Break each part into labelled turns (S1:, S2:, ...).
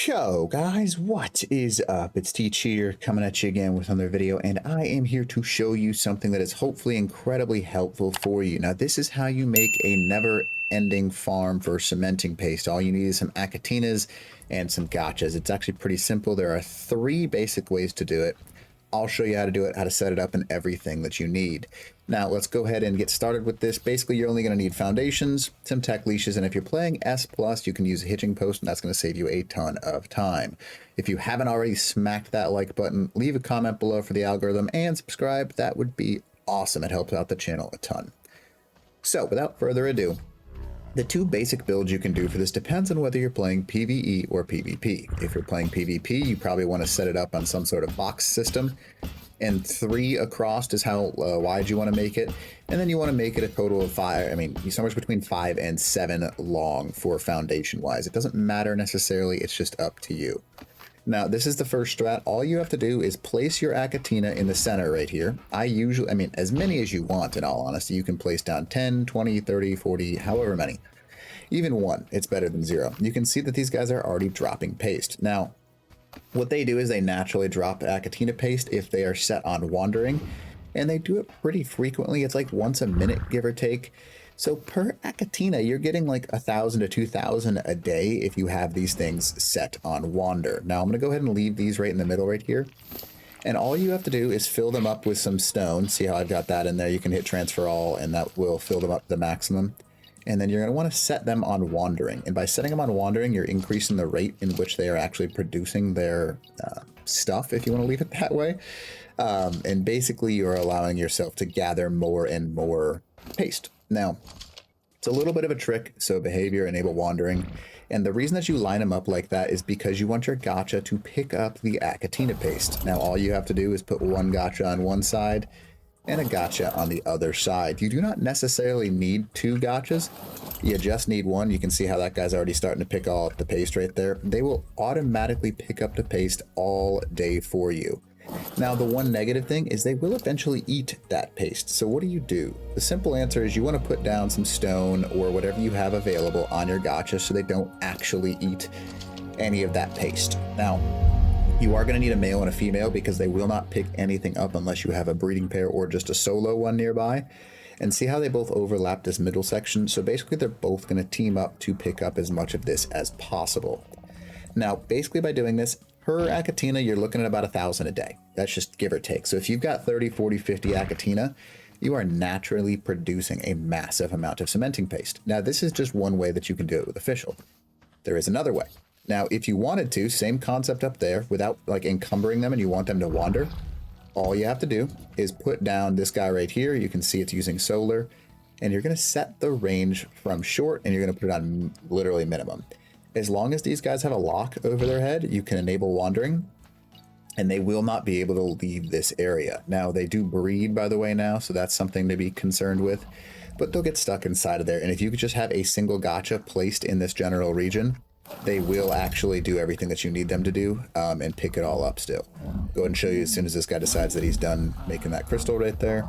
S1: Yo guys, what is up? It's Teach here, coming at you again with another video, and I am here to show you something that is hopefully incredibly helpful for you. Now this is how you make a never-ending farm for cementing paste. All you need is some acatinas and some gotchas. It's actually pretty simple. There are 3 basic ways to do it. I'll show you how to do it, how to set it up, and everything that you need. Now let's go ahead and get started with this. Basically, you're only going to need foundations, some tech leashes, and if you're playing S+, you can use a hitching post, and that's going to save you a ton of time. If you haven't already smacked that like button, leave a comment below for the algorithm, and subscribe. That would be awesome. It helps out the channel a ton. So without further ado, the 2 basic builds you can do for this depends on whether you're playing PvE or PvP. If you're playing PvP, you probably want to set it up on some sort of box system, and 3 across is how wide you want to make it, and then you want to make it a total of 5. I mean, somewhere between 5 and 7 long for foundation wise. It doesn't matter necessarily, it's just up to you. Now this is the first strat. All you have to do is place your Acatina in the center right here. I mean, as many as you want, in all honesty. You can place down 10, 20, 30, 40, however many. Even 1, it's better than 0. You can see that these guys are already dropping paste. Now, what they do is they naturally drop Acatina paste if they are set on wandering, and they do it pretty frequently. It's like once a minute, give or take. So per Acatina, you're getting like 1,000 to 2,000 a day if you have these things set on wander. Now I'm going to go ahead and leave these right in the middle right here. And all you have to do is fill them up with some stone. See how I've got that in there? You can hit transfer all, and that will fill them up to the maximum. And then you're going to want to set them on wandering. And by setting them on wandering, you're increasing the rate in which they are actually producing their stuff, if you want to leave it that way. And basically, you're allowing yourself to gather more and more paste. Now, it's a little bit of a trick, so behavior, enable wandering. And the reason that you line them up like that is because you want your gotcha to pick up the Acatina paste. Now, all you have to do is put 1 gotcha on one side and a gotcha on the other side. You do not necessarily need 2 gotchas. You just need 1. You can see how that guy's already starting to pick all up the paste right there. They will automatically pick up the paste all day for you. Now, the one negative thing is they will eventually eat that paste. So what do? The simple answer is you want to put down some stone or whatever you have available on your gotcha so they don't actually eat any of that paste. Now, you are going to need a male and a female because they will not pick anything up unless you have a breeding pair or just a solo one nearby. And see how they both overlap this middle section? So basically they're both going to team up to pick up as much of this as possible. Now, basically by doing this, per Acatina, you're looking at about 1,000 a day. That's just give or take. So if you've got 30, 40, 50 Acatina, you are naturally producing a massive amount of cementing paste. Now, this is just one way that you can do it with official. There is another way. Now, if you wanted to, same concept up there, without like encumbering them and you want them to wander, all you have to do is put down this guy right here. You can see it's using solar, and you're going to set the range from short and you're going to put it on literally minimum. As long as these guys have a lock over their head, you can enable wandering, and they will not be able to leave this area. Now, they do breed, by the way, now, so that's something to be concerned with, but they'll get stuck inside of there. And if you could just have a single gotcha placed in this general region, they will actually do everything that you need them to do and pick it all up still. Go ahead and show you as soon as this guy decides that he's done making that crystal right there.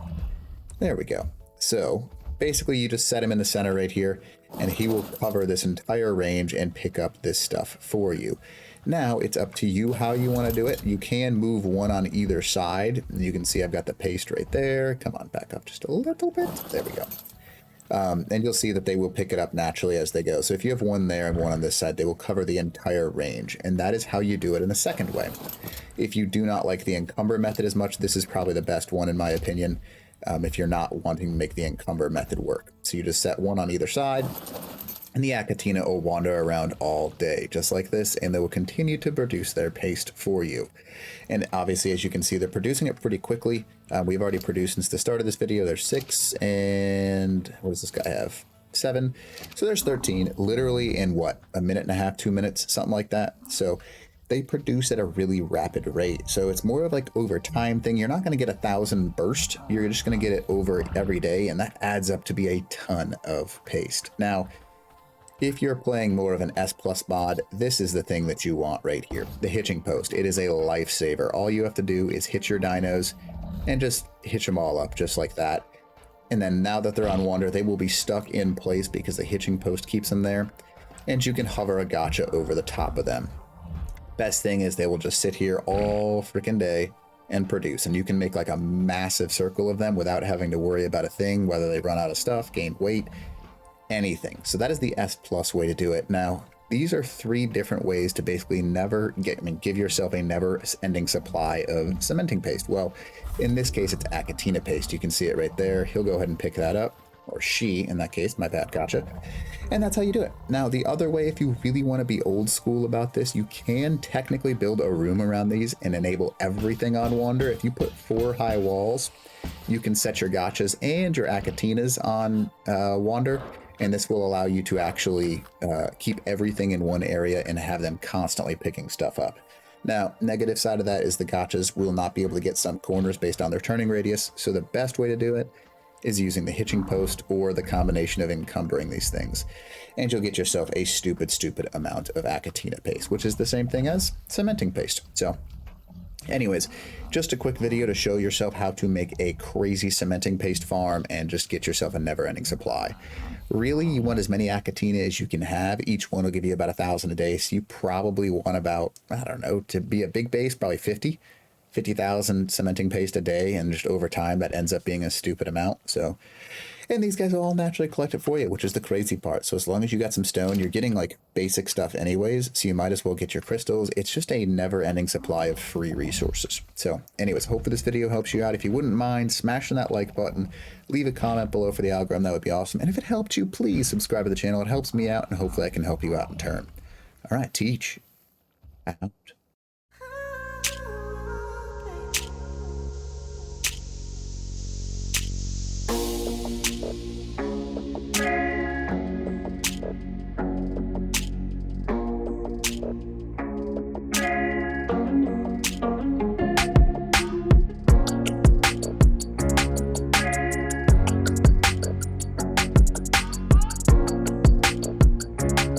S1: There we go. So basically you just set him in the center right here, and he will cover this entire range and pick up this stuff for you. Now it's up to you how you want to do it. You can move 1 on either side. You can see I've got the paste right there. Come on, back up just a little bit. There we go. And you'll see that they will pick it up naturally as they go. So if you have 1 there and 1 on this side, they will cover the entire range. And that is how you do it in the second way. If you do not like the encumber method as much, this is probably the best one in my opinion. If you're not wanting to make the encumber method work. So you just set 1 on either side, and the Acatina will wander around all day, just like this, and they will continue to produce their paste for you. And obviously, as you can see, they're producing it pretty quickly. We've already produced since the start of this video. There's 6, and what does this guy have? 7. So there's 13, literally in what, a minute and a half, 2 minutes, something like that. So they produce at a really rapid rate. So it's more of like over time thing. You're not going to get 1,000 burst. You're just going to get it over every day, and that adds up to be a ton of paste. Now, if you're playing more of an S+ mod, this is the thing that you want right here, the hitching post. It is a lifesaver. All you have to do is hitch your dinos and just hitch them all up just like that. And then now that they're on wander, they will be stuck in place because the hitching post keeps them there. And you can hover a gotcha over the top of them. Best thing is they will just sit here all freaking day and produce, and you can make like a massive circle of them without having to worry about a thing, whether they run out of stuff, gain weight, anything. So that is the S plus way to do it. Now, these are 3 different ways to basically give yourself a never ending supply of cementing paste. Well, in this case, it's Achatina paste. You can see it right there. He'll go ahead and pick that up, or she, in that case, my bad, gotcha. And that's how you do it. Now, the other way, if you really want to be old school about this, you can technically build a room around these and enable everything on Wander. If you put 4 high walls, you can set your gotchas and your Achatinas on Wander, and this will allow you to actually keep everything in one area and have them constantly picking stuff up. Now, negative side of that is the gotchas will not be able to get some corners based on their turning radius, so the best way to do it is using the hitching post or the combination of encumbering these things. And you'll get yourself a stupid amount of Achatina paste, which is the same thing as cementing paste. So anyways, just a quick video to show yourself how to make a crazy cementing paste farm and just get yourself a never-ending supply. Really, you want as many Achatina as you can have. Each one will give you about 1,000 a day, so you probably want about, I don't know, to be a big base, probably 50,000 cementing paste a day, and just over time that ends up being a stupid amount. So, and these guys will all naturally collect it for you, which is the crazy part. So as long as you got some stone, you're getting like basic stuff anyways, so you might as well get your crystals. It's just a never-ending supply of free resources. So anyways, hopefully this video helps you out. If you wouldn't mind smashing that like button, leave a comment below for the algorithm, that would be awesome. And if it helped you, please subscribe to the channel. It helps me out, and hopefully I can help you out in turn. All right, Teach out.